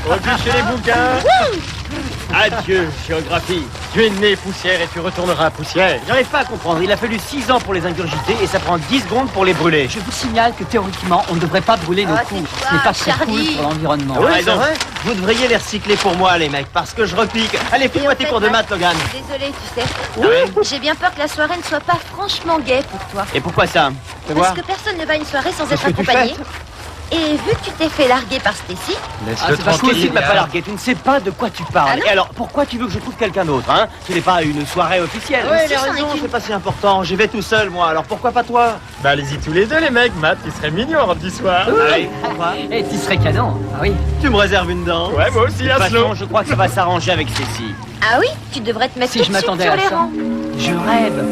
Au-dessus chez les bouquins. Adieu, géographie. Tu es né poussière et tu retourneras poussière. J'arrive pas à comprendre. Il a fallu 6 ans pour les ingurgiter et ça prend 10 secondes pour les brûler. Je vous signale que théoriquement, on ne devrait pas brûler nos coups. Ce n'est pas très cool pour l'environnement. Oui, c'est vrai. Vous devriez les recycler pour moi, les mecs, parce que je repique. Allez, fais-moi tes cours de maths, Logan. Désolée, tu sais. Oui. J'ai bien peur que la soirée ne soit pas franchement gaie pour toi. Et pourquoi ça? Fais voir. Parce que personne ne va à une soirée sans C'est être ce que tu accompagné. fais. Et vu que tu t'es fait larguer par Stacy, C'est pas cool, tu ne m'as pas largué. Tu ne sais pas de quoi tu parles. Ah non. Et alors, pourquoi tu veux que je trouve quelqu'un d'autre, hein? Ce n'est pas une soirée officielle. Ouais, il a si, c'en raison, est une. c'est pas si important. J'y vais tout seul, moi. Alors pourquoi pas toi? Bah allez-y tous les deux les mecs, Matt, il serait mignon un petit soir. Allez, pourquoi? Et tu serais canon. Ah oui. Tu me réserves une dent? Ouais, moi aussi, De toute Laszlo. façon, je crois que ça va s'arranger avec Cécile. ah oui, tu devrais te mettre Si tout je de suite m'attendais sur à les ça. rangs. Je rêve.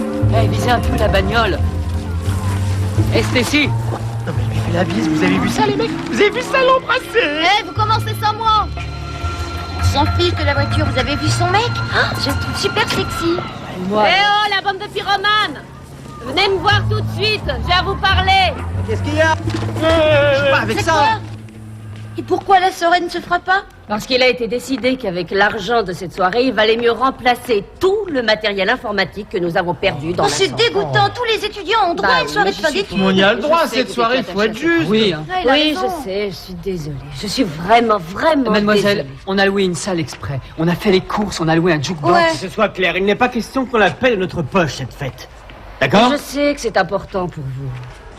Eh, visez un peu la bagnole. Et Stacy, Non mais il lui fait la bise, vous avez vu ça les mecs? Vous avez vu ça l'embrasser? Eh, vous commencez sans moi. On s'en fiche de la voiture, vous avez vu son mec? Je le trouve super sexy. moi. Eh oh, la bande de pyromanes! Venez me voir tout de suite, j'ai à vous parler! Qu'est-ce qu'il y a? Je suis pas avec C'est ça. quoi? Et pourquoi la soirée ne se fera pas? Parce qu'il a été décidé qu'avec l'argent de cette soirée, il valait mieux remplacer tout le matériel informatique que nous avons perdu dans Oh, c'est l'incendie. dégoûtant, tous les étudiants ont droit Bah à une soirée oui, de fin mais j'y d'études. suis On y a le Je droit à sais cette que soirée, t'es il faut être attaché. juste. Oui, hein. Ouais, il a Oui, raison. je sais, je suis désolée. Je suis vraiment Mademoiselle, désolée. on a loué une salle exprès. On a fait les courses, on a loué un jukebox. Ouais. Que ce soit clair, il n'est pas question qu'on la paie de notre poche, cette fête. D'accord? Je sais que c'est important pour vous.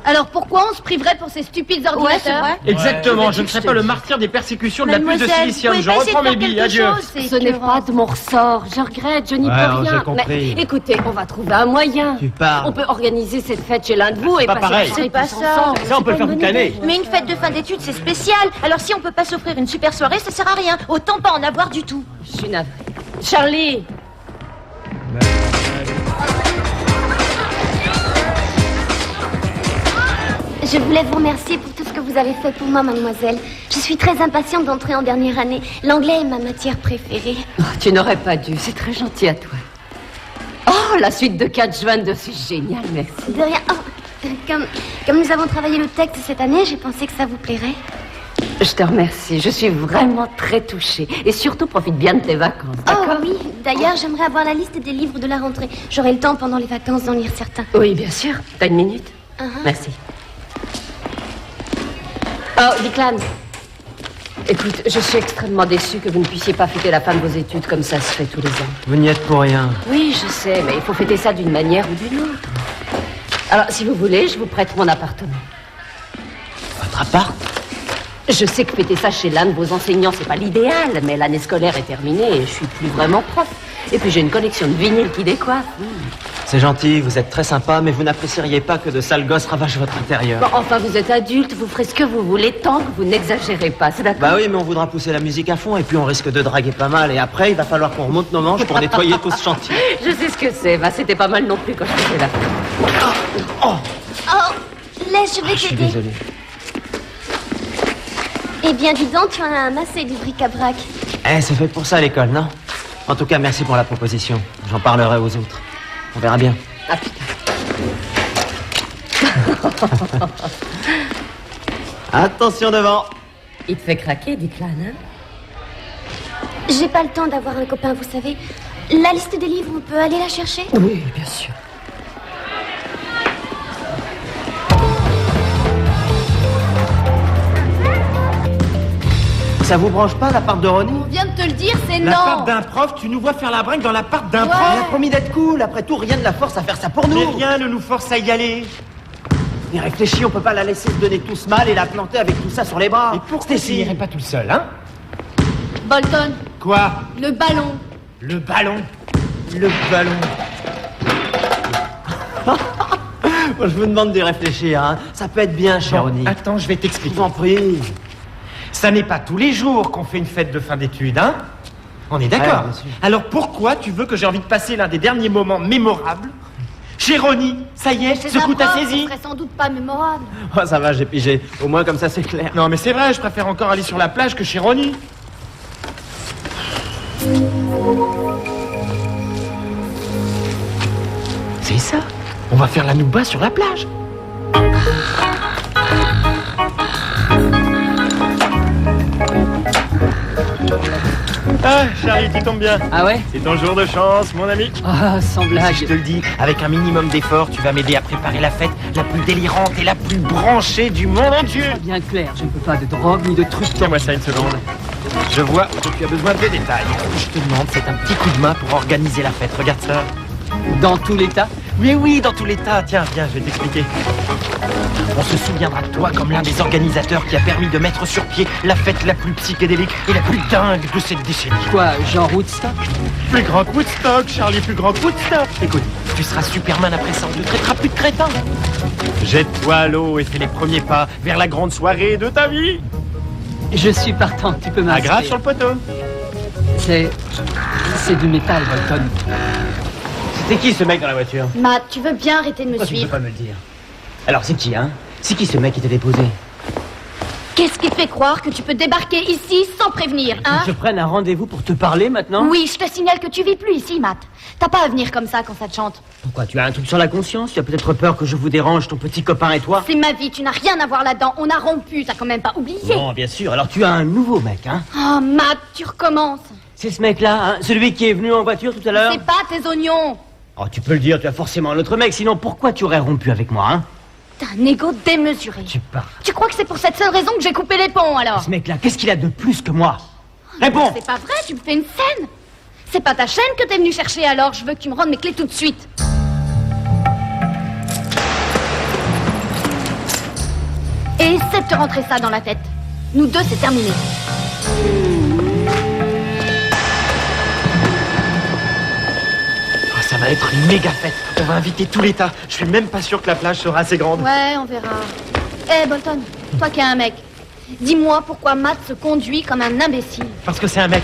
Alors pourquoi on se priverait pour ces stupides ordinateurs? Exactement, Ouais. je ne serai pas le martyr des persécutions de la puce de Mademoiselle, silicium. vous Je pouvez pas reprends mes essayer de faire billes, quelque adieu. chose, c'est Ce n'est écœurant. pas de mon ressort, je regrette, je n'y Ouais, peux j'ai rien. compris. Mais écoutez, on va trouver un moyen. Tu parles. On peut organiser cette fête chez l'un de vous et pas passer pareil. la soirée C'est pas tous ça. ensemble. Ça, on peut C'est faire pas une toute bonne l'année. idée. Mais une fête de fin d'études, c'est spécial. Alors si on peut pas s'offrir une super soirée, ça sert à rien. Autant pas en avoir du tout. Je suis navrée. Charlie, Je voulais vous remercier pour tout ce que vous avez fait pour moi, mademoiselle. Je suis très impatiente d'entrer en dernière année. L'anglais est ma matière préférée. oh, tu n'aurais pas dû, c'est très gentil à toi. Oh, la suite de 4 juin de c'est génial, merci. De rien. Oh, comme nous avons travaillé le texte cette année, j'ai pensé que ça vous plairait. Je te remercie, je suis vraiment très touchée. Et surtout, profite bien de tes vacances, Oh d'accord? oui, d'ailleurs, j'aimerais avoir la liste des livres de la rentrée. J'aurai le temps pendant les vacances d'en lire certains. Oui, bien sûr. T'as une minute? Merci. Oh, Declan. Écoute, je suis extrêmement déçue que vous ne puissiez pas fêter la fin de vos études comme ça se fait tous les ans. Vous n'y êtes pour rien. Oui, je sais, mais il faut fêter ça d'une manière ou d'une autre. Alors, si vous voulez, je vous prête mon appartement. Votre appart? Je sais que fêter ça chez l'un de vos enseignants, c'est pas l'idéal, mais l'année scolaire est terminée et je suis plus vraiment prof. Et puis j'ai une collection de vinyles qui décoiffe. C'est gentil, vous êtes très sympa, mais vous n'apprécieriez pas que de sales gosses ravagent votre intérieur. Bon, enfin, vous êtes adulte, vous ferez ce que vous voulez tant que vous n'exagérez pas, c'est d'accord? Bah oui, mais on voudra pousser la musique à fond et puis on risque de draguer pas mal. Et après, il va falloir qu'on remonte nos manches pour nettoyer tout ce chantier. Je sais ce que c'est, bah c'était pas mal non plus quand j'étais là. Oh, laisse, je vais Je suis t'aider. désolé. Eh bien, dis donc, tu en as amassé du bric-à-brac. Eh, c'est fait pour ça l'école, non? En tout cas, merci pour la proposition. J'en parlerai aux autres. On verra bien. Ah putain. Attention devant. Il te fait craquer, Declan, hein? J'ai pas le temps d'avoir un copain, vous savez. La liste des livres, on peut aller la chercher? Oui, bien sûr. Ça vous branche pas l'appart de Ronnie? On vient de te le dire, c'est L'appart non. d'un prof, tu nous vois faire la brinque dans l'appart d'un Elle prof? a promis d'être cool. Après tout, rien ne la force à faire ça pour Mais nous. rien ne nous force à y aller. Mais réfléchis, on peut pas la laisser se donner tous mal et la planter avec tout ça sur les bras. Et pourquoi tu Stacy. n'irais pas tout seul, hein? Bolton, Quoi? le ballon. Le ballon. Le ballon. Moi, je vous demande de réfléchir, hein. Ça peut être bien, cher Bon, Ronnie. attends, je vais Je t'expliquer. vous en prie. Ça n'est pas tous les jours qu'on fait une fête de fin d'études, hein? On est d'accord? Ouais, bien sûr. Alors pourquoi tu veux que j'ai envie de passer l'un des derniers moments mémorables chez Ronnie? Ça y est, ce coup t'as saisi? Ce serait sans doute pas mémorable. Oh, ça va, j'ai pigé. Au moins, comme ça, c'est clair. Non mais c'est vrai, je préfère encore aller sur la plage que chez Ronnie. C'est ça. On va faire la nouba sur la plage. Ah, Charlie, tu tombes bien. Ah ouais? C'est ton jour de chance, mon ami. Ah, sans blague. Si je te le dis, avec un minimum d'effort, tu vas m'aider à préparer la fête la plus délirante et la plus branchée du monde entier. Bien clair, je ne peux pas de drogue ni de trucs. Tiens-moi ça une seconde. Je vois que tu as besoin de détails. Je te demande, c'est un petit coup de main pour organiser la fête. Regarde ça. Dans tout l'état? Mais oui, dans tous les tas. Tiens, viens, je vais t'expliquer. On se souviendra de toi comme l'un des organisateurs qui a permis de mettre sur pied la fête la plus psychédélique et la plus dingue de cette décennie. Quoi, genre Woodstock? Plus grand que Woodstock, Charlie, plus grand que Woodstock. Écoute, tu seras Superman après ça, on ne traitera plus de crétin. Jette-toi à l'eau et fais les premiers pas vers la grande soirée de ta vie. Je suis partant, tu peux m'inscrire. Agraffe sur le poteau. C'est du métal, Bolton. C'était qui ce mec dans la voiture? Matt, tu veux bien arrêter de me Pourquoi tu peux suivre? pas me le dire? Alors c'est qui, hein? C'est qui ce mec qui t'a déposé? Qu'est-ce qui te fait croire que tu peux débarquer ici sans prévenir, hein? Je prenne un rendez-vous pour te parler maintenant? Oui, je te signale que tu vis plus ici, Matt. T'as pas à venir comme ça quand ça te chante. Pourquoi? Tu as un truc sur la conscience? Tu as peut-être peur que je vous dérange, ton petit copain et toi? C'est ma vie, tu n'as rien à voir là-dedans. On a rompu, t'as quand même pas oublié. Non, bien sûr. Alors tu as un nouveau mec, hein? Oh, Matt, tu recommences. C'est ce mec-là, hein? Celui qui est venu en voiture tout à l'heure? C'est pas tes oignons. Oh, tu peux le dire, tu as forcément un autre mec, sinon pourquoi tu aurais rompu avec moi, hein? T'as un ego démesuré. Tu parles. Tu crois que c'est pour cette seule raison que j'ai coupé les ponts, alors? Ce mec-là, qu'est-ce qu'il a de plus que moi? Réponds! C'est pas vrai, tu me fais une scène. C'est pas ta chaîne que t'es venu chercher, alors je veux que tu me rendes mes clés tout de suite. Et essaie de te rentrer ça dans la tête. Nous deux, c'est terminé. Oh, ça va être une méga fête. On va inviter tout l'État. Je suis même pas sûr que la plage sera assez grande. Ouais, on verra. Eh, Bolton, toi qui es un mec, dis-moi pourquoi Matt se conduit comme un imbécile. Parce que c'est un mec.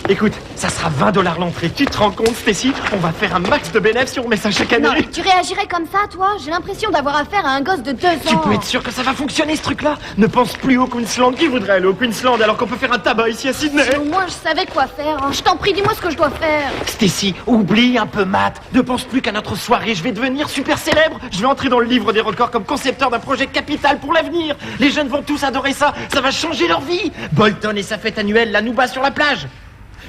Écoute, ça sera 20 $ l'entrée. Tu te rends compte, Stacy? On va faire un max de bénéfices si on met ça chaque année. Non, tu réagirais comme ça, toi? J'ai l'impression d'avoir affaire à un gosse de 2 ans. Tu peux être sûr que ça va fonctionner, ce truc-là. Ne pense plus au Queensland. Qui voudrait aller au Queensland alors qu'on peut faire un tabac ici à Sydney? Si au moins je savais quoi faire. Hein. Je t'en prie, dis-moi ce que je dois faire. Stacy, oublie un peu Matt. Ne pense plus qu'à notre soirée. Je vais devenir super célèbre. Je vais entrer dans le livre des records comme concepteur d'un projet capital pour l'avenir. Les jeunes vont tous adorer ça. Ça va changer leur vie. Bolton et sa fête annuelle, la Nouba sur la plage.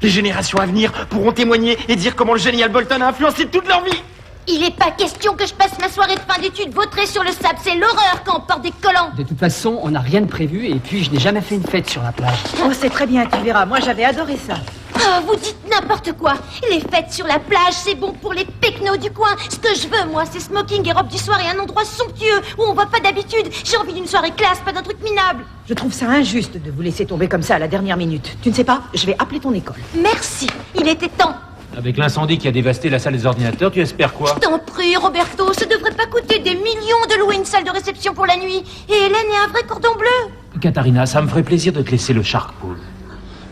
Les générations à venir pourront témoigner et dire comment le génial Bolton a influencé toute leur vie. Il est pas question que je passe ma soirée de fin d'études vautrée sur le sable. C'est l'horreur quand on porte des collants. De toute façon, on n'a rien de prévu et puis je n'ai jamais fait une fête sur la plage. Oh, c'est très bien, tu verras. Moi, j'avais adoré ça. Ah, vous dites n'importe quoi. Les fêtes sur la plage, c'est bon pour les pecnos du coin. Ce que je veux, moi, c'est smoking et robe du soir et un endroit somptueux où on va pas d'habitude. J'ai envie d'une soirée classe, pas d'un truc minable. Je trouve ça injuste de vous laisser tomber comme ça à la dernière minute. Tu ne sais pas, je vais appeler ton école. Merci, il était temps. Avec l'incendie qui a dévasté la salle des ordinateurs, tu espères quoi? Je t'en prie, Roberto, ça devrait pas coûter des millions de louer une salle de réception pour la nuit. Et Hélène est un vrai cordon bleu. Katharina, ça me ferait plaisir de te laisser le Shark Pool.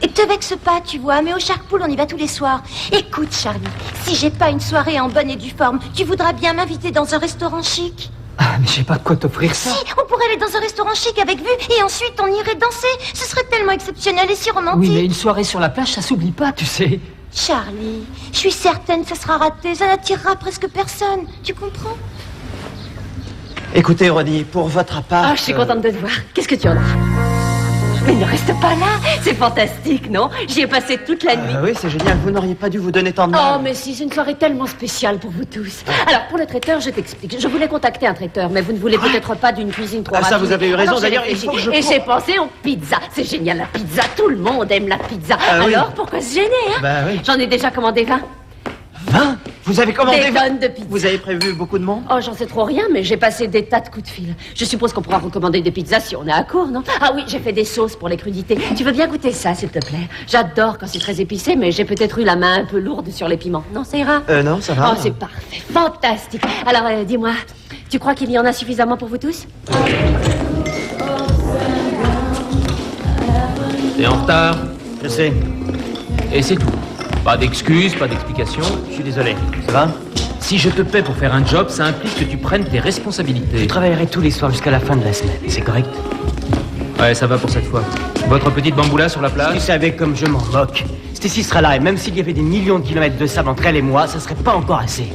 Et te vexe pas, tu vois, mais au Shark Pool, on y va tous les soirs. Écoute, Charlie, si j'ai pas une soirée en bonne et due forme, tu voudras bien m'inviter dans un restaurant chic? Ah, mais j'ai pas de quoi t'offrir ça. Si, on pourrait aller dans un restaurant chic avec vue et ensuite on irait danser. Ce serait tellement exceptionnel et si romantique. Oui, mais une soirée sur la plage, ça s'oublie pas, tu sais. Charlie, je suis certaine que ça sera raté, ça n'attirera presque personne. Tu comprends? Écoutez, Roddy, pour votre appart... Ah, je suis contente de te voir. Qu'est-ce que tu en as? Mais ne reste pas là. C'est fantastique, non? J'y ai passé toute la nuit. Oui, c'est génial. Vous n'auriez pas dû vous donner tant de Oh, mal. mais si, c'est une soirée tellement spéciale pour vous tous. Alors, pour le traiteur, je t'explique. Je voulais contacter un traiteur, mais vous ne voulez peut-être pas d'une cuisine trop Ah, ça, rapide. vous avez eu raison. Alors, j'ai D'ailleurs, il réfléchi. faut que je... Et j'ai pensé aux pizzas. C'est génial, la pizza. Tout le monde aime la pizza. Ah, oui. Alors, pourquoi se gêner, hein? Bah oui. J'en ai déjà commandé 20. 20? Vous avez commandé Des 20? tonnes de pizza. Vous avez prévu beaucoup de monde? Oh, j'en sais trop rien, mais j'ai passé des tas de coups de fil. Je suppose qu'on pourra recommander des pizzas si on est à court, non? Ah oui, j'ai fait des sauces pour les crudités. Tu veux bien goûter ça, s'il te plaît? J'adore quand c'est très épicé, mais j'ai peut-être eu la main un peu lourde sur les piments. Non, ça ira? Non, ça va. Oh, c'est parfait, fantastique. Alors, dis-moi, tu crois qu'il y en a suffisamment pour vous tous? T'es en retard. Je sais. Et c'est tout. Pas d'excuses, pas d'explications. Je suis désolé. Ça va? Si je te paie pour faire un job, ça implique que tu prennes tes responsabilités. Je travaillerai tous les soirs jusqu'à la fin de la semaine. C'est correct? Ouais, ça va pour cette fois. Votre petite bamboula sur la Tu plage? savais comme je m'en moque. Stacy sera là et même s'il y avait des millions de kilomètres de sable entre elle et moi, ça serait pas encore assez.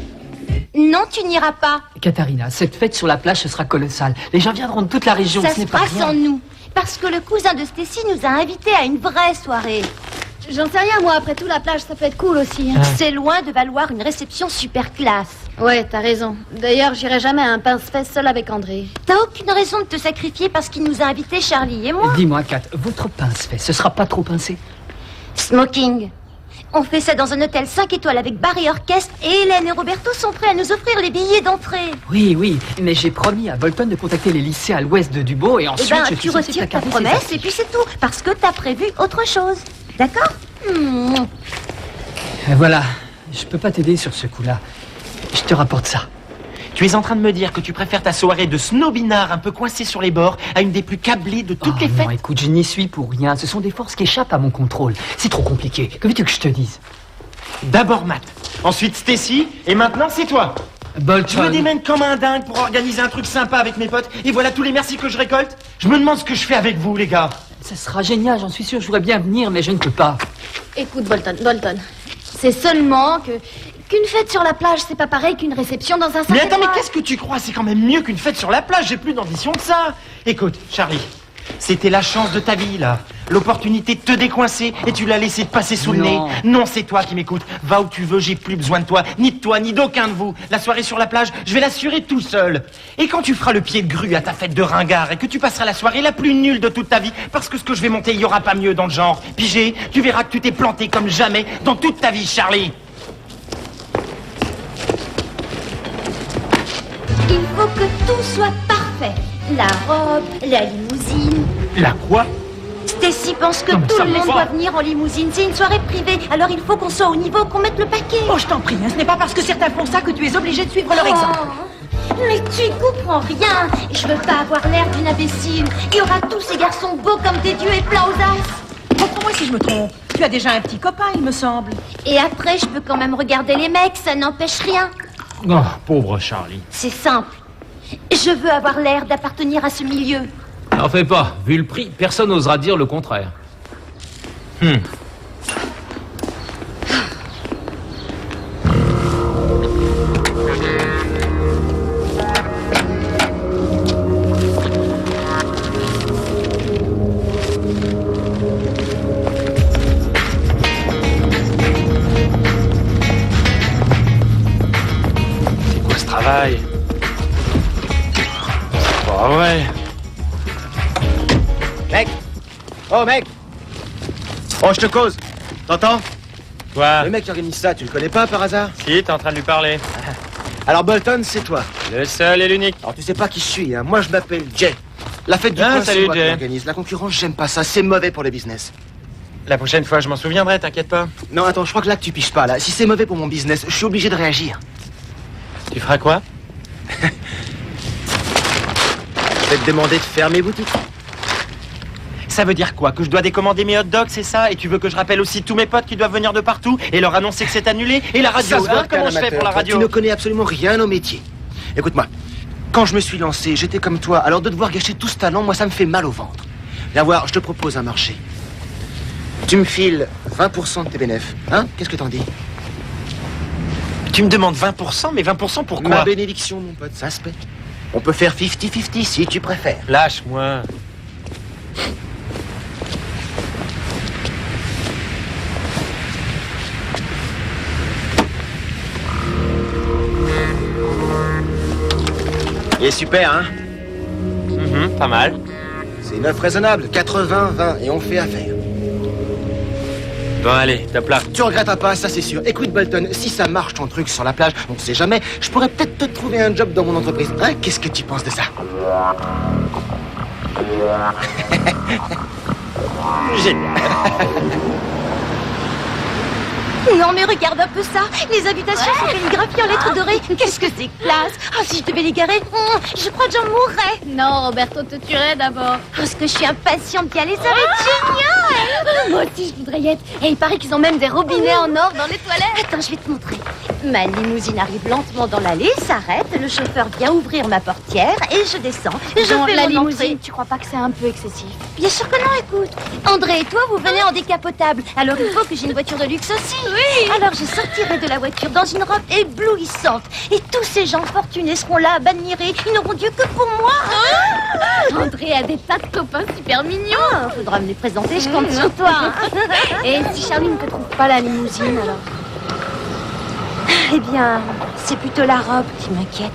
Non, tu n'iras pas. Katharina, cette fête sur la plage, ce sera colossal. Les gens viendront de toute la région, Ça ce se n'est pas fera rien. sans nous. Parce que le cousin de Stacy nous a invités à une vraie soirée. J'en sais rien, moi. Après tout, la plage, ça peut être cool aussi. Hein. C'est loin de valoir une réception super classe. Ouais, t'as raison. D'ailleurs, j'irai jamais à un pince-fesse seul avec André. T'as aucune raison de te sacrifier parce qu'il nous a invités, Charlie et moi. Dis-moi, Kat, votre pince-fait, ce sera pas trop pincé? Smoking. On fait ça dans un hôtel 5 étoiles avec bar et orchestre et Hélène et Roberto sont prêts à nous offrir les billets d'entrée. Oui, mais j'ai promis à Bolton de contacter les lycées à l'ouest de Dubbo et Eh ensuite ben, je tu suis censé retires ta t'accorder promesse ces et puis c'est tout. Parce que t'as prévu autre chose. D'accord? Voilà, je peux pas t'aider sur ce coup-là. Je te rapporte ça. Tu es en train de me dire que tu préfères ta soirée de snobinard un peu coincée sur les bords à une des plus câblées de toutes les fêtes? Non, écoute, je n'y suis pour rien. Ce sont des forces qui échappent à mon contrôle. C'est trop compliqué. Que veux-tu que je te dise? D'abord Matt, ensuite Stacy, et maintenant c'est toi. Bolton. Je me démène comme un dingue pour organiser un truc sympa avec mes potes, et voilà tous les merci que je récolte. Je me demande ce que je fais avec vous, les gars. Ça sera génial, j'en suis sûr. Je voudrais bien venir, mais je ne peux pas. Écoute, Bolton, c'est seulement qu'une fête sur la plage, c'est pas pareil qu'une réception dans un 5 Mais attends, mais étoiles. qu'est-ce que tu crois? C'est quand même mieux qu'une fête sur la plage, j'ai plus d'ambition que ça. Écoute, Charlie, c'était la chance de ta vie, là. L'opportunité de te décoincer et tu l'as laissé te passer sous le nez. Non. Non, c'est toi qui m'écoutes. Va où tu veux, j'ai plus besoin de toi. Ni de toi, ni d'aucun de vous. La soirée sur la plage, je vais l'assurer tout seul. Et quand tu feras le pied de grue à ta fête de ringard et que tu passeras la soirée la plus nulle de toute ta vie, parce que ce que je vais monter, il y aura pas mieux dans le genre. Pigé, tu verras que tu t'es planté comme jamais dans toute ta vie, Charlie. Il faut que tout soit parfait. La robe, la limousine. La quoi? Stacy pense que Non, mais tout ça le va monde pas. doit venir en limousine. C'est une soirée privée, alors il faut qu'on soit au niveau, qu'on mette le paquet. Oh, je t'en prie, hein, ce n'est pas parce que certains font ça que tu es obligé de suivre leur exemple. Oh, mais tu y comprends rien. Je veux pas avoir l'air d'une imbécile. Il y aura tous ces garçons beaux comme des dieux et pleins aux as. Comprends-moi si je me trompe. Tu as déjà un petit copain, il me semble. Et après, je peux quand même regarder les mecs, ça n'empêche rien. Oh, pauvre Charlie. C'est simple. Je veux avoir l'air d'appartenir à ce milieu. N'en fais pas. Vu le prix, personne n'osera dire le contraire. C'est quoi ce travail? C'est pas vrai. Mec! Oh, mec! Oh, je te cause! T'entends? Quoi? Le mec qui organise ça, tu le connais pas par hasard? Si, t'es en train de lui parler. Alors, Bolton, c'est toi. Le seul et l'unique. Alors, tu sais pas qui je suis, hein. Moi, je m'appelle Jay. La fête du Ah, coin, c'est salut, moi qui Jay. l'organise. La concurrence, j'aime pas ça. C'est mauvais pour le business. La prochaine fois, je m'en souviendrai, t'inquiète pas. Non, attends, je crois que là, tu piges pas, là. Si c'est mauvais pour mon business, je suis obligé de réagir. Tu feras quoi? Je vais te demander de fermer boutique. Ça veut dire quoi? Que je dois décommander mes hot dogs, c'est ça? Et tu veux que je rappelle aussi tous mes potes qui doivent venir de partout et leur annoncer que c'est annulé? Et la radio, Ça se voit hein, que t'es comment un je fais amateur, pour la toi. radio? Tu ne connais absolument rien au métier. Écoute-moi, quand je me suis lancé, j'étais comme toi. Alors de devoir gâcher tout ce talent, moi, ça me fait mal au ventre. Viens voir, je te propose un marché. Tu me files 20% de tes bénéfices. Hein? Qu'est-ce que t'en dis? Tu me demandes 20%, mais 20% pourquoi? Ma bénédiction, mon pote, ça se paie. On peut faire 50-50 si tu préfères. Lâche-moi. Il est super, hein? Pas mal. C'est une offre raisonnable. 80-20 et on fait affaire. Bon, allez, top là. Tu regretteras pas, ça c'est sûr. Écoute, Bolton, si ça marche ton truc sur la plage, on sait jamais, je pourrais peut-être te trouver un job dans mon entreprise. Hein? Qu'est-ce que tu penses de ça? Génial. Non mais regarde un peu ça. Les invitations sont calligraphiées en lettres dorées. Qu'est-ce que c'est classe. Ah, si je devais les garer, je crois que j'en mourrais. Non, Roberto te tuerait d'abord. Parce que je suis impatiente d'y aller, ça va être génial. Moi aussi, je voudrais y être. Et il paraît qu'ils ont même des robinets en or dans les toilettes. Attends, je vais te montrer. Ma limousine arrive lentement dans l'allée, s'arrête, le chauffeur vient ouvrir ma portière et je descends. Je Bon, fais la mon limousine, entrée. tu crois pas que c'est un peu excessif? Bien sûr que non, écoute. André et toi, vous venez en décapotable. Alors il faut que j'ai une voiture de luxe aussi. Oui. Alors je sortirai de la voiture dans une robe éblouissante. Et tous ces gens fortunés seront là à m'admirer. Ils n'auront Dieu que pour moi. André a des tas de copains super mignons. Ah, faudra me les présenter, je compte sur toi. Et si Charlie ne te trouve pas la limousine, alors? Eh bien, c'est plutôt la robe qui m'inquiète.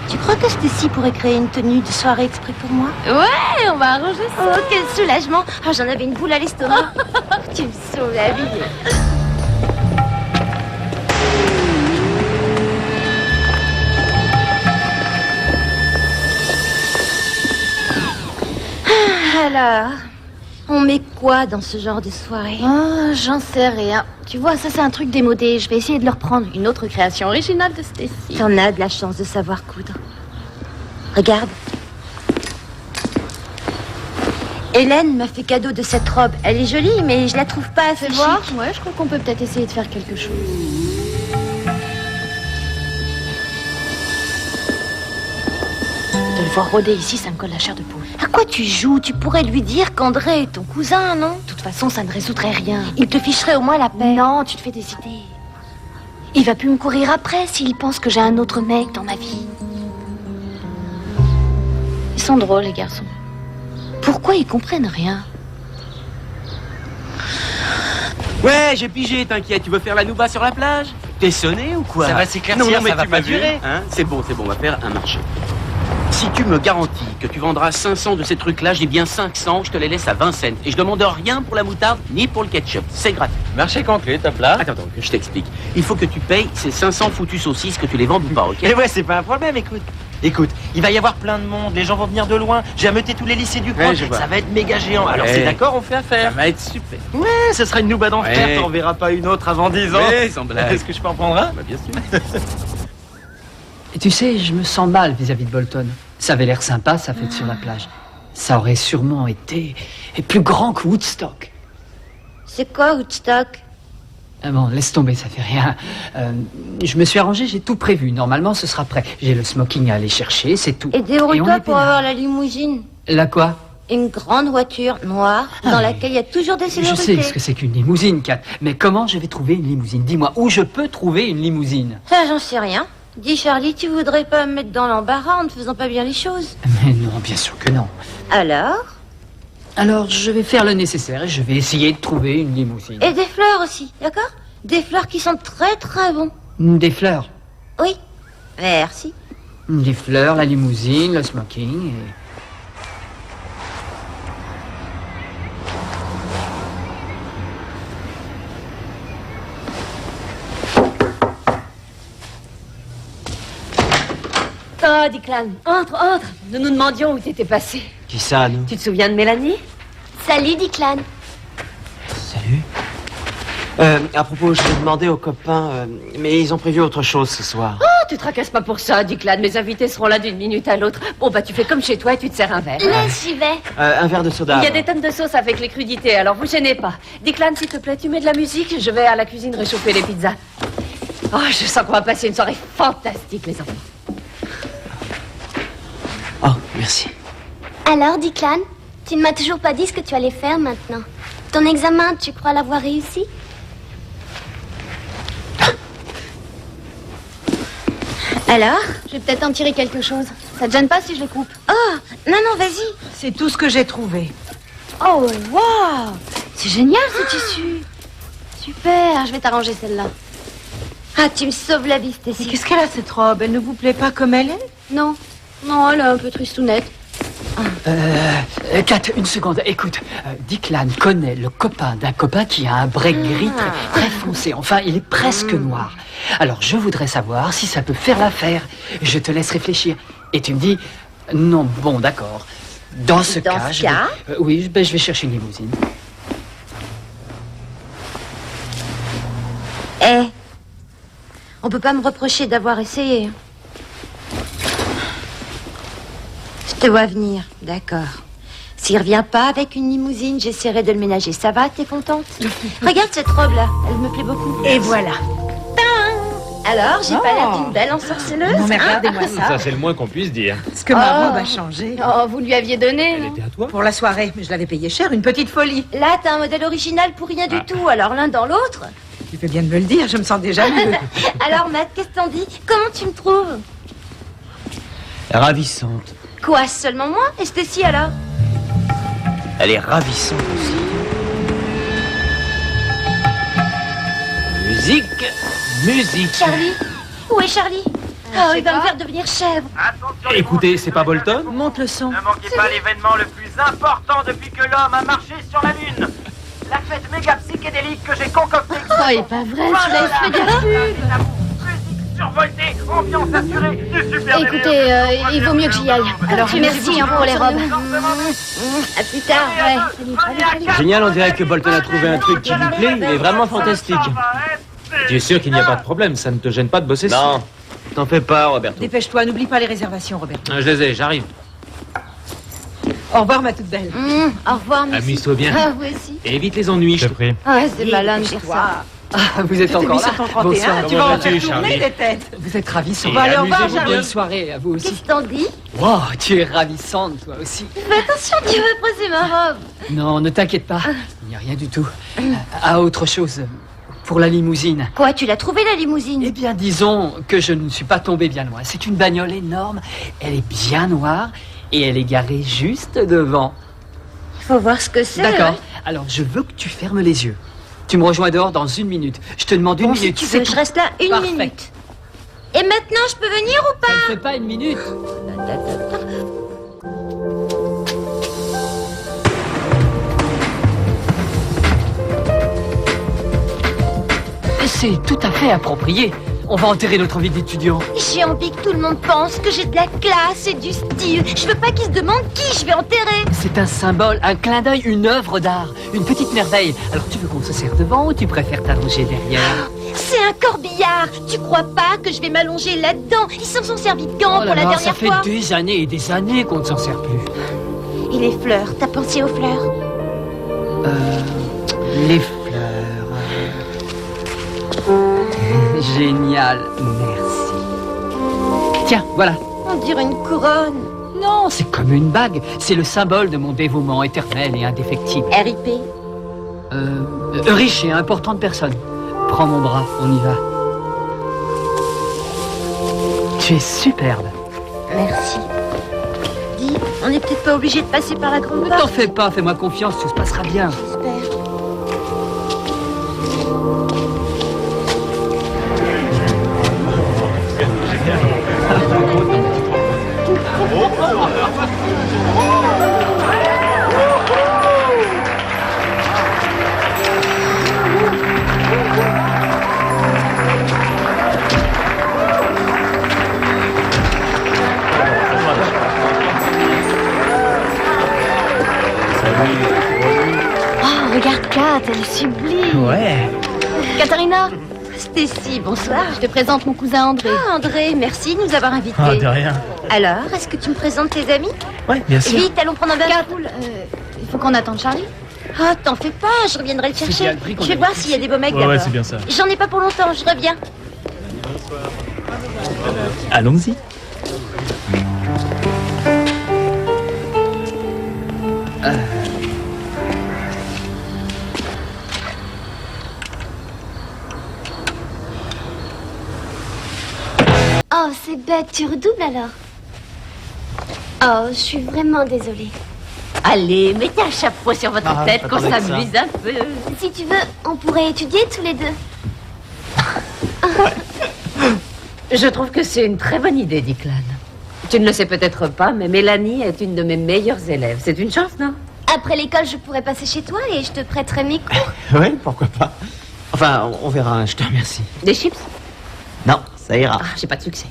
Tu crois que Stacy pourrait créer une tenue de soirée exprès pour moi? Ouais, on va arranger ça. Oh, quel soulagement. Oh, j'en avais une boule à l'estomac. Tu me sauves la vie. Alors, on met quoi dans ce genre de soirée? Oh, j'en sais rien. Tu vois, ça c'est un truc démodé. Je vais essayer de le reprendre. Une autre création originale de Stacy. T'en as de la chance de savoir coudre. Regarde. Hélène m'a fait cadeau de cette robe. Elle est jolie, mais je la trouve pas assez Fais chic. voir. Ouais, je crois qu'on peut peut-être essayer de faire quelque chose. De le voir rôder ici, ça me colle la chair de poule. À quoi tu joues? Tu pourrais lui dire qu'André est ton cousin, non? De toute façon, ça ne résoudrait rien. Il te ficherait au moins la paix. Non, tu te fais des idées. Il va plus me courir après s'il pense que j'ai un autre mec dans ma vie. Ils sont drôles, les garçons. Pourquoi ils comprennent rien? Ouais, j'ai pigé, t'inquiète. Tu veux faire la nouba sur la plage? T'es sonné ou quoi? Ça va s'éclaircir, mais ça va tu pas m'as vu, durer. hein? C'est bon, on va faire un marché. Si tu me garantis que tu vendras 500 de ces trucs-là, j'ai bien 500, je te les laisse à 20 cents. Et je demande rien pour la moutarde, ni pour le ketchup. C'est gratuit. Marché conclu, top là. Attends, que je t'explique. Il faut que tu payes ces 500 foutues saucisses, que tu les vendes ou pas, ok? Mais ouais, c'est pas un problème, écoute. Écoute, il va y avoir plein de monde, les gens vont venir de loin. J'ai ameuté tous les lycées du coin, Ouais, je vois. ça va être méga géant. Alors Ouais. c'est d'accord, on fait affaire. Ça va être super. Ouais, ce sera une nouba d'enfer, Ouais. t'en verras pas une autre avant 10 ans. Ouais, sans blague. Est-ce que je peux en prendre un? Bah, bien sûr. Et tu sais, je me sens mal vis-à-vis de Bolton. Ça avait l'air sympa, sa fête sur la plage. Ça aurait sûrement été plus grand que Woodstock. C'est quoi, Woodstock? Ah bon, laisse tomber, ça fait rien. Je me suis arrangé, j'ai tout prévu. Normalement, ce sera prêt. J'ai le smoking à aller chercher, c'est tout. Et Et on déroule-toi est pour peinard. avoir la limousine. La quoi? Une grande voiture noire dans laquelle il y a toujours des Je célébrités. sais ce que c'est qu'une limousine, Kat. Mais comment je vais trouver une limousine? Dis-moi, où je peux trouver une limousine? Ça, j'en sais rien. Dis, Charlie, tu voudrais pas me mettre dans l'embarras en ne faisant pas bien les choses? Mais non, bien sûr que non. Alors? Alors, je vais faire le nécessaire et je vais essayer de trouver une limousine. Et des fleurs aussi, d'accord? Des fleurs qui sont très très bons. Des fleurs. Oui. Merci. Des fleurs, la limousine, le smoking et... Oh, Declan, entre. Nous nous demandions où t'étais passé. Qui ça, nous? Tu te souviens de Mélanie? Salut, Declan. Salut. À propos, je vais demander aux copains, mais ils ont prévu autre chose ce soir. Oh, tu te tracasses pas pour ça, Declan. Mes invités seront là d'une minute à l'autre. Bon, bah, tu fais comme chez toi et tu te sers un verre. Laisse, j'y vais. Un verre de soda. Il y a des tonnes de sauce avec les crudités, alors vous gênez pas. Declan, s'il te plaît, tu mets de la musique. Je vais à la cuisine réchauffer les pizzas. Oh, je sens qu'on va passer une soirée fantastique, les enfants. Oh, merci. Alors, Declan, tu ne m'as toujours pas dit ce que tu allais faire maintenant. Ton examen, tu crois l'avoir réussi? Alors? Je vais peut-être en tirer quelque chose. Ça te gêne pas si je les coupe? Oh, non, vas-y. C'est tout ce que j'ai trouvé. Oh, wow. C'est génial, ce tissu. Super, je vais t'arranger celle-là. Ah, tu me sauves la vie, Mais Stacy. qu'est-ce qu'elle a, cette robe? Elle ne vous plaît pas comme elle est? Non, elle est un peu tristounette. Kat, une seconde, écoute. Declan connaît le copain d'un copain qui a un break gris très foncé. Enfin, il est presque noir. Alors, je voudrais savoir si ça peut faire l'affaire. Je te laisse réfléchir. Et tu me dis, non, bon, d'accord. Dans ce Dans cas, ce cas je vais chercher une limousine. Eh, on peut pas me reprocher d'avoir essayé. hein. Je te vois venir, d'accord. S'il revient pas avec une limousine, j'essaierai de le ménager. Ça va, t'es contente? Regarde cette robe-là, elle me plaît beaucoup. Et voilà. Alors, j'ai pas l'air d'une belle ensorceleuse. Non mais regardez-moi ça. Ça, c'est le moins qu'on puisse dire. Est-ce que ma robe a changé? Oh, vous lui aviez donné, Elle non? était à toi? Pour la soirée, mais je l'avais payé cher, une petite folie. Là, t'as un modèle original pour rien du tout, alors l'un dans l'autre. Tu fais bien de me le dire, je me sens déjà mieux. Alors, Matt, qu'est-ce que t'en dis? Comment tu me trouves? Ravissante. Quoi, seulement moi? Et Stacy alors? Elle est ravissante aussi. Musique. Charlie? Où est Charlie? Oh, il va me faire devenir chèvre. Écoutez, c'est pas Bolton? Monte le son. Ne manquez pas l'événement le plus important depuis que l'homme a marché sur la Lune. La fête méga psychédélique que j'ai concoctée. Oh, il est pas vrai, tu l'as fait de la pub. Musique survoltée, ambiance assurée, du super Écoutez, il vaut mieux que j'y aille. Alors, merci pour les robes. À plus tard. Ouais, Génial, on dirait que Bolton a trouvé un truc qui lui plaît. Il est vraiment fantastique. Tu es sûr qu'il n'y a pas de problème? Ça ne te gêne pas de bosser ça? Non, t'en fais pas, Roberto. Dépêche-toi, n'oublie pas les réservations, Robert. Je les ai, j'arrive. Au revoir, ma toute belle. Au revoir, monsieur. Amuse-toi bien. Ah, vous aussi. Et évite les ennuis, je te prie. Ah, c'est malin de dire ça. Ah, vous êtes encore là. Sur ton 31, Bonsoir. tu vas en vas-tu, faire tourner Charlie? des têtes. Vous êtes ravissant. Et Bah, allez, au revoir, amusez-vous Charlie. Bonne soirée à vous aussi. Qu'est-ce que t'en dis? Wow, tu es ravissante, toi aussi. Fais attention, tu veux presser ma robe. Non, ne t'inquiète pas. Il n'y a rien du tout. À autre chose. Pour la limousine. Quoi, tu l'as trouvée la limousine? Eh bien, disons que je ne suis pas tombé bien loin. C'est une bagnole énorme. Elle est bien noire et elle est garée juste devant. Il faut voir ce que c'est. D'accord. Alors, je veux que tu fermes les yeux. Tu me rejoins dehors dans 1 minute. Je te demande 1 Bon, minute. si tu c'est veux, je tout. reste là 1 Parfait. minute. Et maintenant, je peux venir ou pas? Ça ne fait pas 1 minute. C'est tout à fait approprié. On va enterrer notre vie d'étudiant. J'ai envie que tout le monde pense que j'ai de la classe et du style. Je veux pas qu'ils se demandent qui je vais enterrer. C'est un symbole, un clin d'œil, une œuvre d'art, une petite merveille. Alors tu veux qu'on se serre devant ou tu préfères t'allonger derrière? C'est un corbillard. Tu crois pas que je vais m'allonger là-dedans? Ils s'en sont servis de gants Oh là pour la là, dernière ça fait fois. des années et des années qu'on ne s'en sert plus. Et les fleurs, t'as pensé aux fleurs? Les fleurs. Génial, merci. Tiens, voilà. On dirait une couronne. Non, c'est comme une bague. C'est le symbole de mon dévouement éternel et indéfectible. R.I.P. Riche et importante personne. Prends mon bras, on y va. Tu es superbe. Merci. Dis, on n'est peut-être pas obligé de passer par la grande Ne t'en porte. fais pas, fais-moi confiance, tout se passera bien. J'espère. Oh, regarde Kat, elle est sublime. Ouais. Katharina, Stacy, bonsoir. Je te présente mon cousin André. Ah, André, merci de nous avoir invités. Ah, de rien. Alors, est-ce que tu me présentes tes amis? Ouais, bien sûr. Vite, allons prendre un bain de poule. Il faut qu'on attende Charlie. Ah, t'en fais pas, je reviendrai le C'est chercher. bien le prix qu'on Je vais avait voir fixé. s'il y a des beaux mecs Ouais, d'abord. c'est bien ça. J'en ai pas pour longtemps, je reviens. Allons-y. Oh, c'est bête, tu redoubles alors? Oh, je suis vraiment désolée. Allez, mettez un chapeau sur votre tête, qu'on j'attendais que ça. s'amuse un peu. Si tu veux, on pourrait étudier tous les deux. Je trouve que c'est une très bonne idée, dit Clan. Tu ne le sais peut-être pas, mais Mélanie est une de mes meilleures élèves. C'est une chance, non? Après l'école, je pourrais passer chez toi et je te prêterai mes cours. Ouais, pourquoi pas. Enfin, on verra, je te remercie. Des chips? Non, ça ira. Ah, j'ai pas de succès.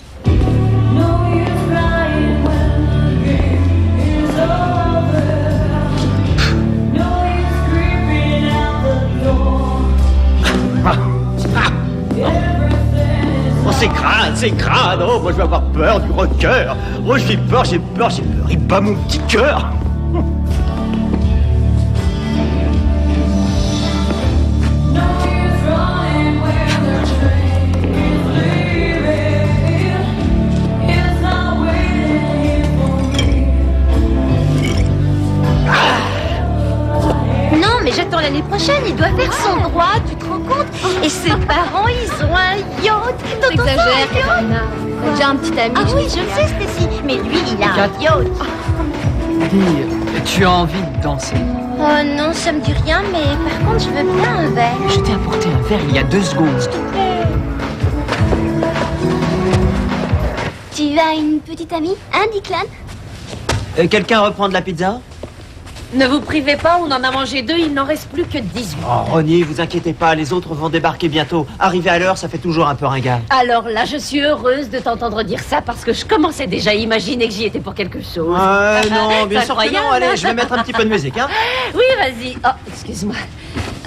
Oh, c'est crade, oh, moi je vais avoir peur du rocker. Oh, j'ai peur, il bat mon petit cœur. mais j'attends l'année prochaine, il doit faire son droit, tu te rends compte? Et ses parents, ils ont un yacht. T'exagères, Katarina. T'as déjà un petit ami. Ah oui, je le sais, Stacy. Mais lui, il a un yacht. Dis, tu as envie de danser? Oh non, ça me dit rien, mais par contre, je veux bien un verre. Je t'ai apporté un verre il y a 2 secondes. Tu as une petite amie, hein, Declan? Quelqu'un reprend de la pizza? Ne vous privez pas, on en a mangé 2, il n'en reste plus que 18. Oh, Ronnie, vous inquiétez pas, les autres vont débarquer bientôt. Arriver à l'heure, ça fait toujours un peu ringard. Alors là, je suis heureuse de t'entendre dire ça parce que je commençais déjà à imaginer que j'y étais pour quelque chose. Non, bien C'est sûr que non. incroyable. Allez, je vais mettre un petit peu de musique, hein. Oui, vas-y. Oh, excuse-moi.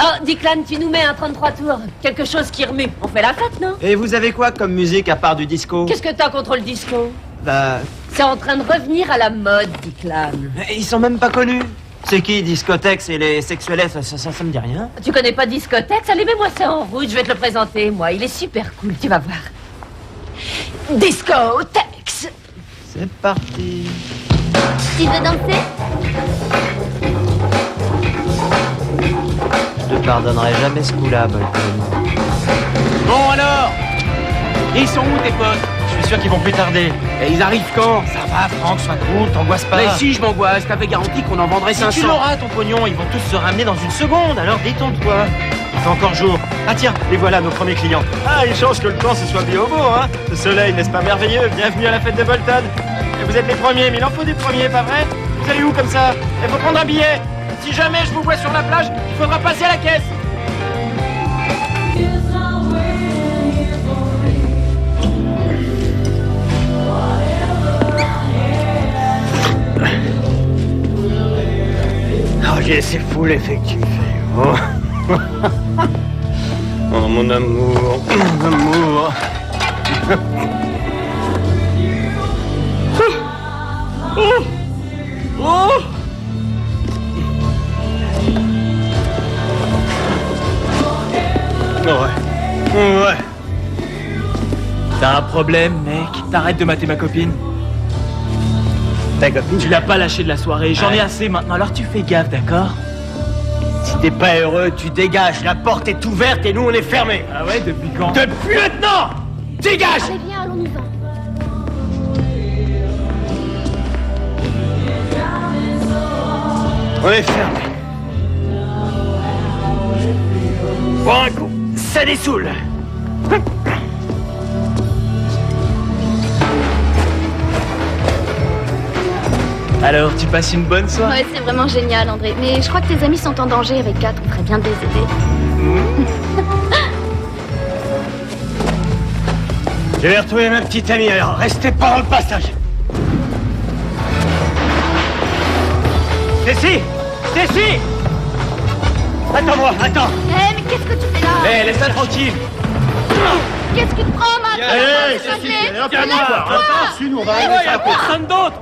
Oh, Declan, tu nous mets un 33 tours. Quelque chose qui remue. On fait la fête, non? Et vous avez quoi comme musique à part du disco? Qu'est-ce que t'as contre le disco? Bah, C'est en train de revenir à la mode, Declan. ils sont même pas connus. C'est qui, Discotex et les sexuelets, ça me dit rien. Tu connais pas Discotex? Allez, mets-moi ça en route, je vais te le présenter, moi. Il est super cool, tu vas voir. Discotex! C'est parti. Tu veux danser? Je te pardonnerai jamais ce coup-là, Bolton. Bon alors, ils sont où tes potes? Je suis sûr qu'ils vont plus tarder. Et ils arrivent quand? Ça va, Franck, sois cool, t'angoisses pas. Mais si, je m'angoisse, t'avais garanti qu'on en vendrait Si 500. tu l'auras, ton pognon, ils vont tous se ramener dans une seconde, alors détends-toi. Il fait encore jour. Ah tiens, les voilà, nos premiers clients. Ah, une chance que le temps se soit mis au beau, hein. Ce soleil, n'est-ce pas merveilleux? Bienvenue à la fête de Bolton. Et vous êtes les premiers, mais il en faut des premiers, pas vrai? Vous allez où comme ça? Il faut prendre un billet. Si jamais je vous vois sur la plage, il faudra passer à la caisse. Oh, c'est fou l'effet que tu me fais. Oh. Oh, mon amour, mon amour. Oh. Oh. Ouais. T'as un problème, mec? T'arrêtes de mater ma copine. Ta copine, Tu l'as pas lâché de la soirée, j'en ai assez maintenant, alors tu fais gaffe, d'accord? si t'es pas heureux, tu dégages. La porte est ouverte et nous on est fermés. Ah ouais, depuis quand? Depuis maintenant! Dégage! Allez, viens, allons-y-en. On est fermés. Bon un coup, ça dessoule. Alors, tu passes une bonne soirée? Ouais, c'est vraiment génial, André. Mais je crois que tes amis sont en danger avec 4. On ferait bien de les aider. Je vais retrouver ma petite amie, alors restez pas dans le passage. Stacy! Stacy! Attends-moi, attends! Eh, mais qu'est-ce que tu fais là? Eh, laisse-la tranquille! Qu'est-ce qui te prend, maintenant? Allez, Stacy, viens-moi! Attends, sinon on va régler ça. Personne d'autre!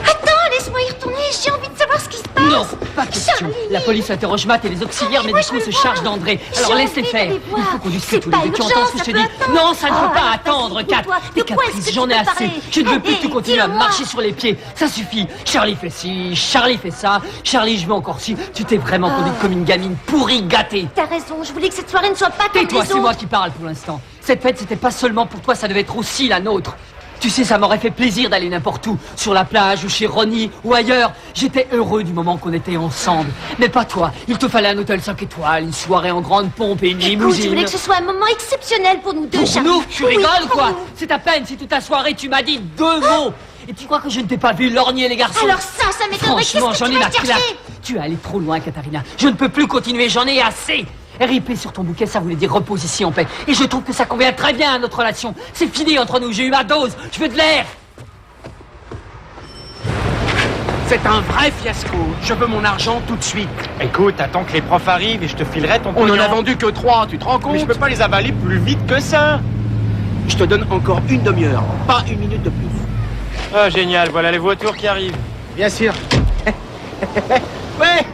Attends, laisse-moi y retourner, j'ai envie de savoir ce qui se passe. Non, pas question. Charlie. La police interroge Matt et les auxiliaires Mais moi, médicaux je se veux chargent voir. d'André. J'ai Alors laisse-les envie faire. d'aller Il voir. faut qu'on discute C'est tous les pas deux. Tu urgent, entends ce que ça je te peut dis? attendre. Non, ça ne peut Ah, pas vas-y, attendre, Kat. écoute-toi. Mais De quoi est-ce Caprice, que tu j'en ai peux assez. parler? Je ne veux plus que Allez, tu continues à dis-le-moi. marcher sur les pieds. Ça suffit. Charlie fait ci, Charlie fait ça. Charlie, je veux encore ci. Tu t'es vraiment conduite comme une gamine pourrie, gâtée. T'as raison, je voulais que cette soirée ne soit pas comme les Tais-toi, c'est autres. moi qui parle pour l'instant. Cette fête, c'était pas seulement pour toi, ça devait être aussi la nôtre. Tu sais, ça m'aurait fait plaisir d'aller n'importe où, sur la plage ou chez Ronnie ou ailleurs. J'étais heureux du moment qu'on était ensemble. Mais pas toi. Il te fallait un hôtel 5 étoiles, une soirée en grande pompe et une Écoute, je limousine. voulais que ce soit un moment exceptionnel pour nous deux, Pour Charlie. nous, tu Oui, rigoles ou pour quoi? nous. C'est à peine si toute la soirée tu m'as dit 2 mots. Et tu crois que je ne t'ai pas vu lorgner les garçons? Alors ça m'étonnerait. Franchement, Qu'est-ce j'en que ai tu la vas chercher? claque. Tu es allé trop loin, Katharina. Je ne peux plus continuer, j'en ai assez. RIP sur ton bouquet, ça voulait dire repose ici en paix. Et je trouve que ça convient très bien à notre relation. C'est fini entre nous, j'ai eu ma dose. Je veux de l'air. C'est un vrai fiasco. Je veux mon argent tout de suite. Écoute, attends que les profs arrivent et je te filerai ton On pognon. en a vendu que 3, tu te rends compte? Mais je peux pas les avaler plus vite que ça. Je te donne encore une demi-heure, pas une minute de plus. Ah, génial, voilà les voitures qui arrivent. Bien sûr. Ouais.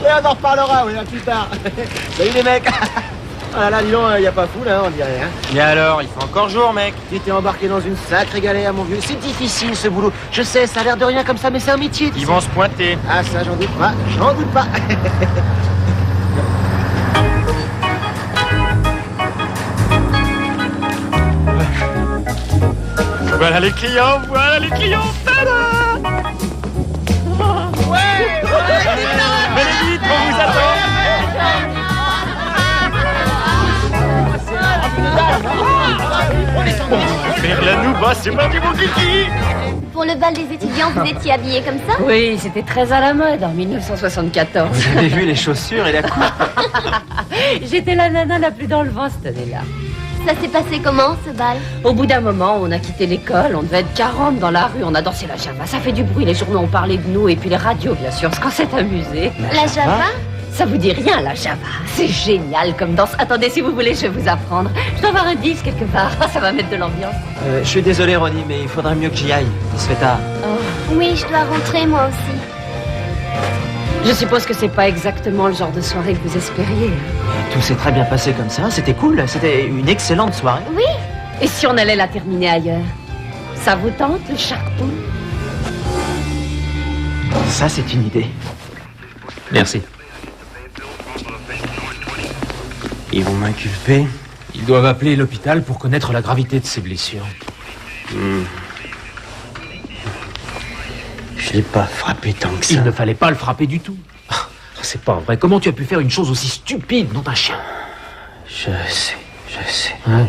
Ouais, on en reparlera, oui, plus tard. Salut les mecs. Ah là, dis donc, y a pas fou là, on dirait, hein. Et alors, il fait encore jour, mec. Tu t'es embarqué dans une sacrée galère, mon vieux. C'est difficile ce boulot. Je sais, ça a l'air de rien comme ça, mais c'est un métier. Ils vont se pointer. Ah, ça, j'en doute pas. J'en doute pas. Voilà les clients, voilà les clients. Tada! Ouais! Venez vite, on vous attend. Vers la nouba, c'est parti mon kiki. Pour le bal des étudiants, vous étiez habillés comme ça? Oui, c'était très à la mode en 1974. Vous avez vu les chaussures et la coupe? J'étais la nana la plus dans le vent cette année-là. Ça s'est passé comment, ce bal? Au bout d'un moment, on a quitté l'école, on devait être 40 dans la rue, on a dansé la java, ça fait du bruit, les journaux ont parlé de nous, et puis les radios, bien sûr, ce qu'on s'est amusé. La java? Ça vous dit rien, la java? C'est génial comme danse. Attendez, si vous voulez, je vais vous apprendre. Je dois avoir un disque quelque part, ça va mettre de l'ambiance. Je suis désolé, Ronnie, mais il faudrait mieux que j'y aille. Il se fait tard. Oui, je dois rentrer, moi aussi. Je suppose que c'est pas exactement le genre de soirée que vous espériez. Tout s'est très bien passé comme ça, c'était cool, c'était une excellente soirée. Oui. Et si on allait la terminer ailleurs? Ça vous tente, le Sharkpool? Ça, c'est une idée. Merci. Ils vont m'inculper. Ils doivent appeler l'hôpital pour connaître la gravité de ses blessures. Je l'ai pas frappé tant que ça. Il ne fallait pas le frapper du tout. C'est pas vrai. Comment tu as pu faire une chose aussi stupide, nom d'un chien? Je sais. Ouais.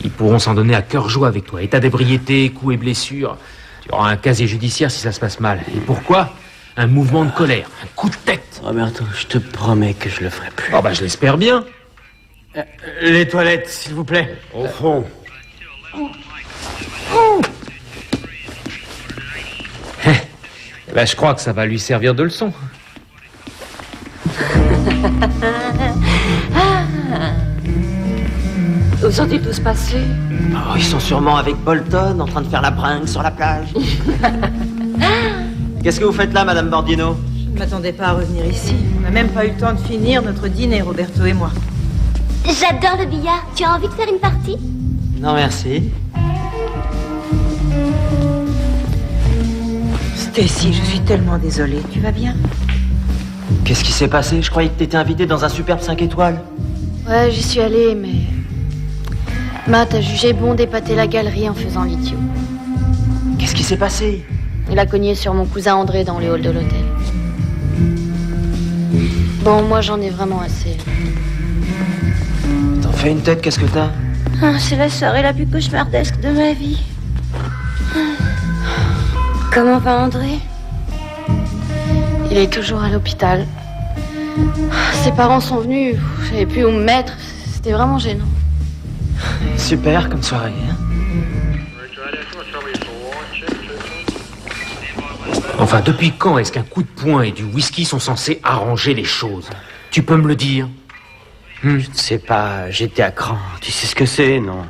Ils pourront s'en donner à cœur joie avec toi. État d'ébriété, coups et blessures. Tu auras un casier judiciaire si ça se passe mal. Et pourquoi? Un mouvement de colère, un coup de tête. Roberto, je te promets que je le ferai plus. Oh bah je l'espère bien. Les toilettes, s'il vous plaît. Au fond. Bah je crois que ça va lui servir de leçon. Où sont-ils tous passés? Oh, ils sont sûrement avec Bolton, en train de faire la bringue sur la plage. Qu'est-ce que vous faites là, Madame Bordino? Je ne m'attendais pas à revenir ici. On n'a même pas eu le temps de finir notre dîner, Roberto et moi. J'adore le billard. Tu as envie de faire une partie? Non, merci. Stacy, je suis tellement désolée. Tu vas bien? Qu'est-ce qui s'est passé? Je croyais que t'étais invitée dans un superbe 5 étoiles. Ouais, j'y suis allée, mais... Matt a jugé bon d'épater la galerie en faisant l'idiot. Qu'est-ce qui s'est passé? Il a cogné sur mon cousin André dans les halls de l'hôtel. Bon, moi j'en ai vraiment assez. T'en fais une tête, qu'est-ce que t'as? Ah, c'est la soirée la plus cauchemardesque de ma vie. Comment va André? Il est toujours à l'hôpital. Ses parents sont venus, je savais plus où me mettre. C'était vraiment gênant. Super comme soirée, hein? Enfin, depuis quand est-ce qu'un coup de poing et du whisky sont censés arranger les choses? Tu peux me le dire? Je ne sais pas, j'étais à cran. Tu sais ce que c'est, non?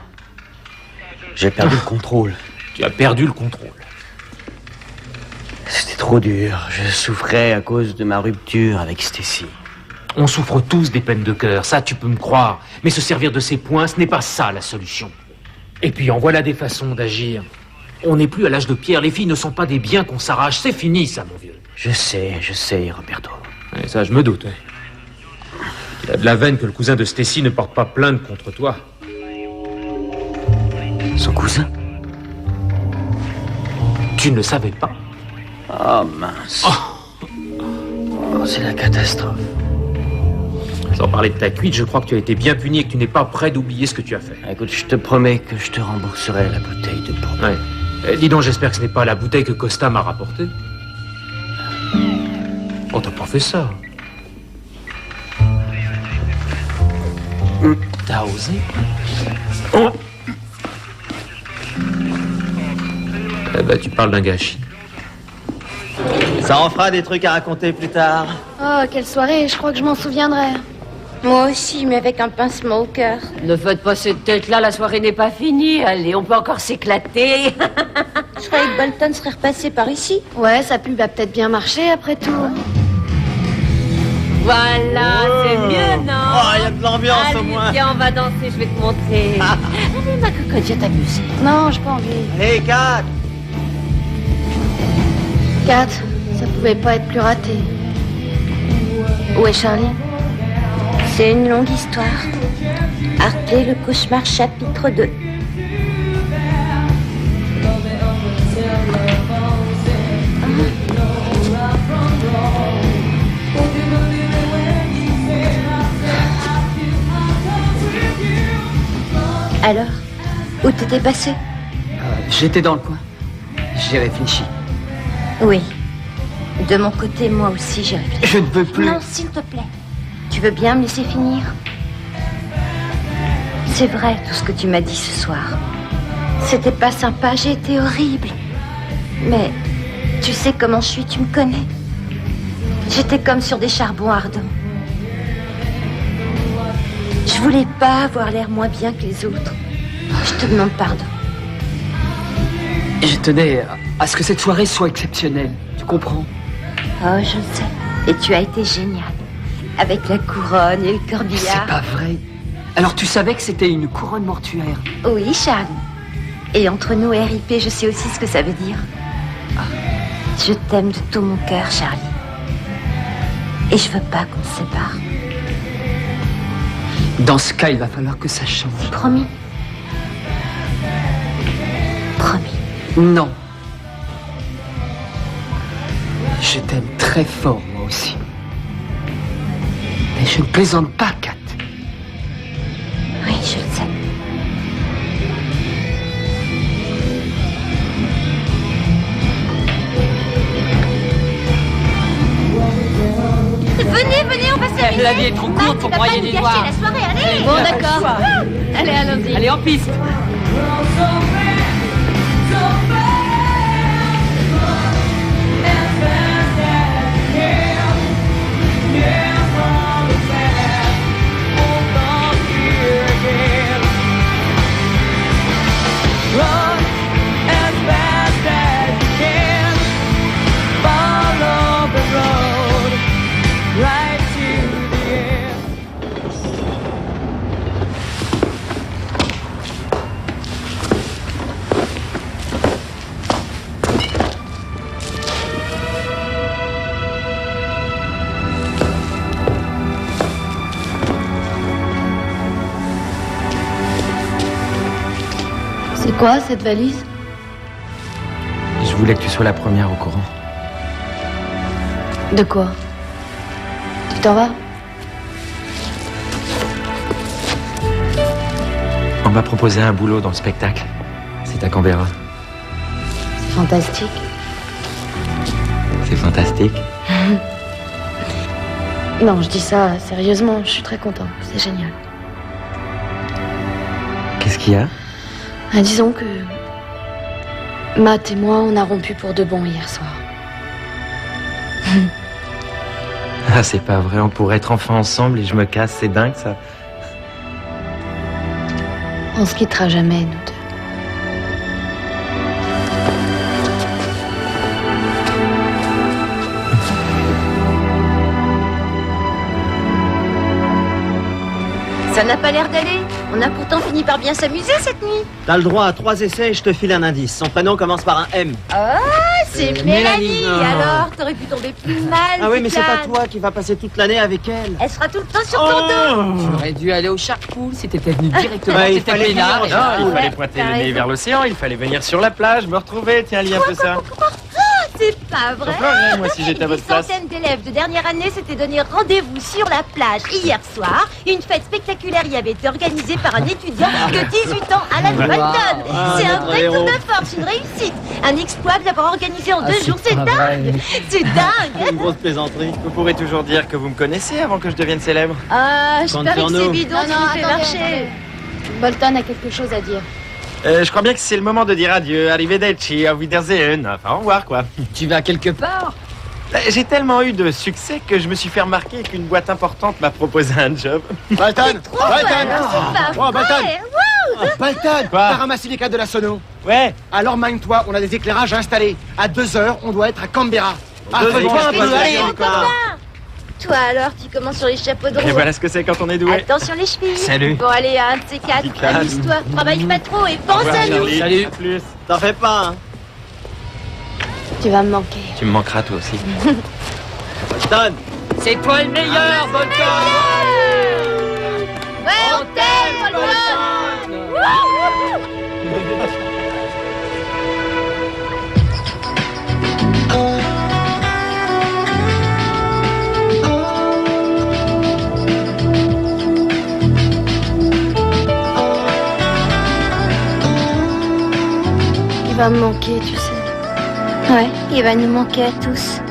J'ai perdu le contrôle. Tu as perdu le contrôle. C'était trop dur. Je souffrais à cause de ma rupture avec Stacy. On souffre tous des peines de cœur, ça tu peux me croire. Mais se servir de ces points, ce n'est pas ça la solution. Et puis en voilà des façons d'agir. On n'est plus à l'âge de pierre, les filles ne sont pas des biens qu'on s'arrache, c'est fini ça mon vieux. Je sais, Roberto. Et ça je me doute, ouais. Il a de la veine que le cousin de Stacy ne porte pas plainte contre toi. Son cousin? Tu ne le savais pas? Oh mince. Oh, c'est la catastrophe. Sans parler de ta cuite, je crois que tu as été bien puni et que tu n'es pas prêt d'oublier ce que tu as fait. Écoute, je te promets que je te rembourserai la bouteille de bourbon. Ouais. Dis donc, j'espère que ce n'est pas la bouteille que Costa m'a rapportée. Oh, t'as pas fait ça. T'as osé. Oh. Eh ben, tu parles d'un gâchis. Ça en fera des trucs à raconter plus tard. Oh, quelle soirée, je crois que je m'en souviendrai. Moi aussi, mais avec un pincement au cœur. Ne faites pas cette tête-là, la soirée n'est pas finie. Allez, on peut encore s'éclater. Je croyais que Bolton serait repassé par ici. Ouais, sa pub a peut-être bien marché après tout. Voilà, c'est mieux, non? Oh, il y a de l'ambiance Allez, au moins. viens, on va danser, je vais te montrer. Allez, ma cocotte, viens t'amuser. Non, j'ai pas envie. Allez, Kat. Kat, ça pouvait pas être plus raté. Où est Charlie? C'est une longue histoire. Hartley, le cauchemar, chapitre 2. Alors, où t'étais passé? J'étais dans le coin. J'ai réfléchi. Oui. De mon côté, moi aussi, j'ai réfléchi. Je ne veux plus. Non, s'il te plaît. Tu veux bien me laisser finir? C'est vrai tout ce que tu m'as dit ce soir. C'était pas sympa, j'ai été horrible. Mais tu sais comment je suis, tu me connais. J'étais comme sur des charbons ardents. Je voulais pas avoir l'air moins bien que les autres. Je te demande pardon. Je tenais à ce que cette soirée soit exceptionnelle. Tu comprends? Oh, je le sais. Et tu as été génial. Avec la couronne et le corbillard. C'est pas vrai. Alors tu savais que c'était une couronne mortuaire? Oui, Charlie. Et entre nous et RIP, je sais aussi ce que ça veut dire. Je t'aime de tout mon cœur, Charlie. Et je veux pas qu'on se sépare. Dans ce cas, il va falloir que ça change. Promis? Promis. Non. Je t'aime très fort, moi aussi. Mais je ne plaisante pas, Kat. Oui, je le sais. Venez, on va s'amuser. La vie est trop courte pour broyer des doigts. la soirée, allez. Bon, d'accord. Allez, allons-y. Allez, en piste. C'est quoi cette valise? Je voulais que tu sois la première au courant. De quoi? Tu t'en vas? On m'a proposé un boulot dans le spectacle. C'est à Canberra. C'est fantastique. C'est fantastique. Non, je dis ça sérieusement, je suis très contente, c'est génial. Qu'est-ce qu'il y a? Disons que Matt et moi, on a rompu pour de bon hier soir. Ah, c'est pas vrai, on pourrait être enfin ensemble et je me casse, c'est dingue ça. On se quittera jamais, nous deux. Ça n'a pas l'air d'aller. On a pourtant fini par bien s'amuser cette nuit. T'as le droit à 3 essais et je te file un indice. Son prénom commence par un M. Ah, c'est Mélanie. Alors, t'aurais pu tomber plus mal. Ah oui, mais c'est pas Declan. toi qui vas passer toute l'année avec elle. Elle sera tout le temps sur ton dos. Tu aurais dû aller au Shark-Pool si t'étais venu directement. Bah, il T'étais fallait peinard. venir, Non, il Ouais, fallait pointer t'as le nez raison. vers l'océan, il fallait venir sur la plage, me retrouver, tiens, lis un peu ça. C'est pas vrai. J'en pleurerais, moi, si j'étais à votre place. Des centaines d'élèves de dernière année s'étaient donné rendez-vous sur la plage hier soir. Une fête spectaculaire y avait été organisée par un étudiant de 18 ans, Alan Bolton. Ah, C'est un notre vrai héros. tour de force, une réussite. Un exploit de l'avoir organisé en 2 c'est jours, c'est pas dingue. vrai. C'est dingue. Une grosse plaisanterie. Vous pourrez toujours dire que vous me connaissez avant que je devienne célèbre. Ah, je Compte parie sur que c'est nous. bidon, tu nous fais marcher. Bolton a quelque chose à dire. Je crois bien que c'est le moment de dire adieu, arrivederci, auf Wiedersehen, enfin au revoir quoi. Tu vas quelque part? J'ai tellement eu de succès que je me suis fait remarquer qu'une boîte importante m'a proposé un job. Bolton C'est pas Oh, Bolton vrai. Wow. Bolton Quoi T'as ramassé les cadres de la sono. Ouais, Alors mine-toi, on a des éclairages installés. À 2 heures, on doit être à Canberra. Ah, Deux fais-toi heures, un peu, qu'est-ce allez qu'il y a encore Toi alors, tu commences sur les chapeaux de roue. Et voilà ce que c'est quand on est doué. Attention les chevilles. Salut. Bon allez, un de ces quatre. Nickel. Amuse-toi, travaille pas trop et pense à nous. Salut. Plus. T'en fais pas, hein. Tu vas me manquer. Tu me manqueras toi aussi. Bolton. C'est toi le meilleur, Bolton. Ouais, on t'aime, Bolton. Il va me manquer, tu sais. Ouais, il va nous manquer à tous.